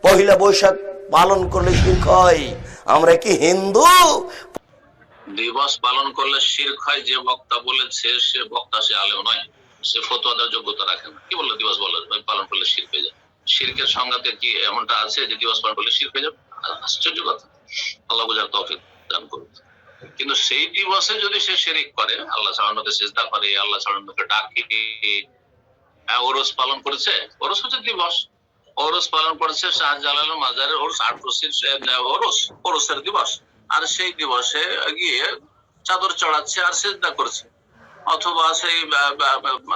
পহিলা বৈশাখ পালন করলে শিরক হয়? আমরা কি হিন্দু? দিবস পালন করলে শিরক হয়, যে বক্তা বলেছে সে বক্তা, সে আলেম নয়, সে ফতোয়া দেওয়ার যোগ্যতা রাখে না। কি বললো দিবস পালন করলে শিরক হয়ে যায়? শিরকের সংজ্ঞাতে কি এমনটা আছে যে দিবস পালন করলে শিরক হয়ে যাবে? আশ্চর্য কথা। আল্লাহ বুঝার তৌফিক দান করুন। কিন্তু সেই দিবসে যদি সে শিরক করে, আল্লাহ ছাড়ানোকে সিজদা করে, আল্লাহ ছাড়ানোকে ডাকে, ওরস পালন করেছে, ওরস হচ্ছে দিবস, ওরস পালন করেছে শাহজালাল মাজারের ওরস, আটরসির ওরসের দিবস, আর সেই দিবসে গিয়ে চাদর চড়াচ্ছে আর সিজদা করছে, অথবা সেই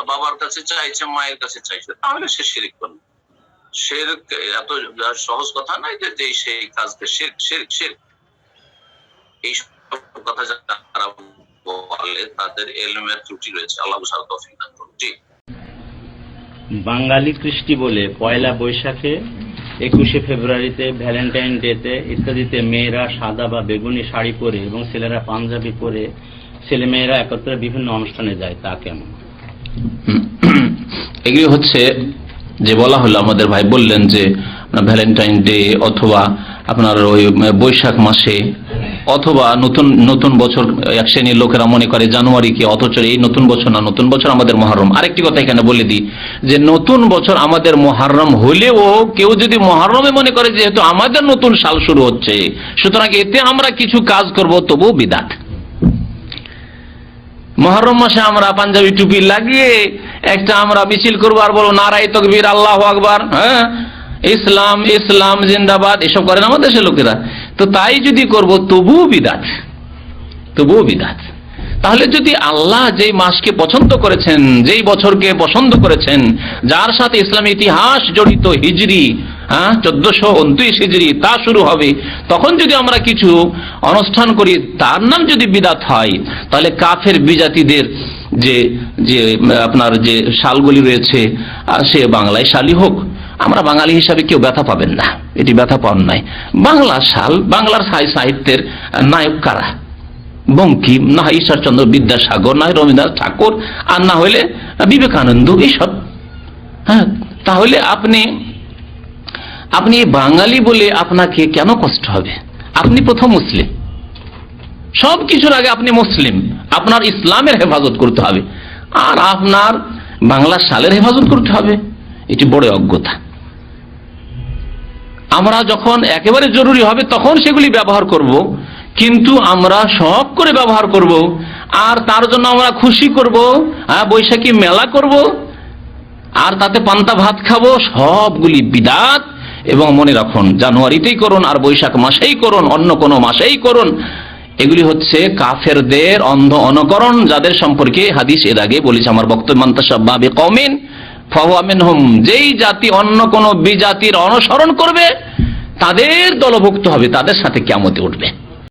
বাবার কাছে চাইছে, মায়ের কাছে চাইছে, তাহলে সে শিরক করবে। শিরক এত সহজ কথা নয় যে সেই কাজকে শিরক শিরক শিরক। এই কথা যারা বলে তাদের ইলমের ত্রুটি রয়েছে। আল্লাহ বুঝার তৌফিক দান করুন। জি। বাঙালি কৃষ্টি বলে পয়লা বৈশাখে, 21শে ফেব্রুয়ারিতে, ভ্যালেন্টাইন ডেতে ইত্যাদিতে মেয়েরা সাদা বা বেগুনি শাড়ি পরে এবং ছেলেরা পাঞ্জাবি পরে, ছেলে মেয়েরা একত্রে বিভিন্ন অনুষ্ঠানে যায়, তা কেমন? এগুলি হচ্ছে যে বলা হলো, আমাদের ভাই বললেন যে ভ্যালেন্টাইন ডে অথবা আপনার ওই বৈশাখ মাসে, অথবা নতুন বছর এক শ্রেণীর লোকেরা মনে করে জানুয়ারিকে, অথচ এই নতুন বছর না, নতুন বছর আমাদের মুহররম। আরেকটি কথা এখানে বলে দিই যে নতুন বছর আমাদের মুহররম হলেও কেউ যদি মুহররমে মনে করে যেহেতু আমাদের নতুন সাল শুরু হচ্ছে, সুতরাং এতে আমরা কিছু কাজ করব, তবু বিদআত। মুহররম মাসে আমরা পাঞ্জাবি টুপি লাগিয়ে একটা আমরা মিছিল করবো আর বলবো নারায়ে তাকবীর, আল্লাহু আকবার, হ্যাঁ, ইসলাম ইসলাম জিন্দাবাদ, এসব করেন আমাদের দেশের লোকেরা। তো তাই যদি করব তবুও বিদআত, তবুও বিদআত। তাহলে যদি আল্লাহ যেই মাসকে পছন্দ করেছেন, যেই বছরকে পছন্দ করেছেন, যার সাথে ইসলামী ইতিহাস জড়িত, হিজরি 1429 হিজরি তা শুরু হবে, তখন যদি আমরা কিছু অনুষ্ঠান করি, তার নাম যদি বিদআত হয়, তাহলে কাফের বিজাতিদের যে যে আপনার যে শালগুলি রয়েছে, সে বাংলায় শালই হোক, আমরা বাঙালি হিসাবে কেউ ব্যথা পাবেন না, এটি ব্যথা পান নাই। বাংলা শাল, বাংলার সাহিত্যের নায়ক কারা? বঙ্কিম, না ঈশ্বরচন্দ্র বিদ্যাসাগর, না রবীন্দ্রনাথ ঠাকুর, আর না হইলে বিবেকানন্দ, এইসব। হ্যাঁ, তাহলে আপনি বাঙালি বলে আপনাকে কেন কষ্ট হবে? আপনি প্রথম মুসলিম, সব কিছুর আগে আপনি মুসলিম, আপনার ইসলামের হেফাজত করতে হবে, আর আপনার বাংলা শালের হেফাজত করতে হবে, এটি বড় অজ্ঞতা। আমরা যখন একেবারে জরুরি হবে তখন সেগুলি ব্যবহার করব, কিন্তু আমরা শখ করে ব্যবহার করব, আর তার জন্য আমরা খুশি করব, বৈশাখী মেলা করব, আর তাতে পান্তা ভাত খাবো, সবগুলি বিদআত। এবং মনে রাখুন, জানুয়ারিতেই করুন আর বৈশাখ মাসেই করুন, অন্য কোনো মাসেই করুন, এগুলি হচ্ছে কাফেরদের অন্ধ অনুকরণ, যাদের সম্পর্কে হাদিস এর আগে বলেছে আমার বক্তব্য, মান তাশাব্বাহা বিকওমিন ফাহুয়া মিনহুম। যেই জাতি অন্য কোনো বিজাতির অনুসরণ করবে তাদের দলভুক্ত হবে, তাদের সাথে কিয়ামতে উঠবে।